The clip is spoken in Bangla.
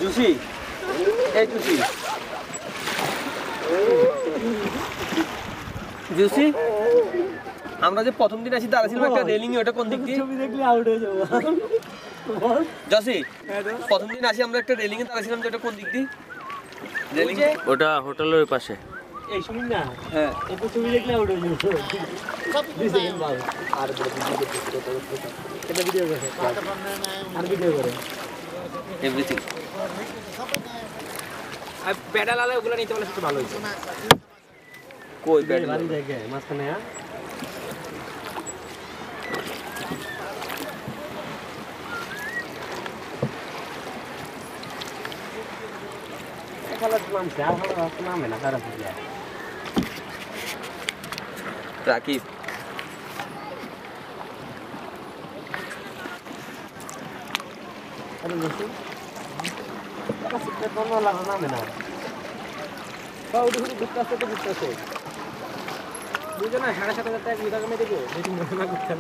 জুসি এই জুসি জুসি আমরা যে প্রথম দিন আসি দাঁড়াছিলাম একটা রেলিং ওটা কোন দিক দিয়ে ছবি দেখলে আউট হয়ে যাবো জসি প্রথম দিন আসি আমরা একটা রেলিং এ দাঁড়াছিলাম যে ওটা কোন দিক দিয়ে রেলিং ওটা হোটেলের পাশে এই শুনুন না হ্যাঁ এত ছবি দেখলে আউট হয়ে যাবো 2 সেকেন্ড বাদ আর এটা ভিডিও করে আর ভিডিও করে এভরিথিং আর প্যাডাল আলা ওগুলো নিতে বলে একটু ভালো হইছে কই ব্যাট বাড়ি দেখে মাঝখানে হ্যাঁ খেলা নাম যা ভালো নামে না তারা বুঝিয়া রাকিব আরে বসে তারা সিটে কোন লাগা নামে না বাউডি হুড়ি ঘুরতেছে তো ঘুরতেছে বুঝো না 7,500 টাকা এক বিঘা কমে দেবো বেশি মনে না করতে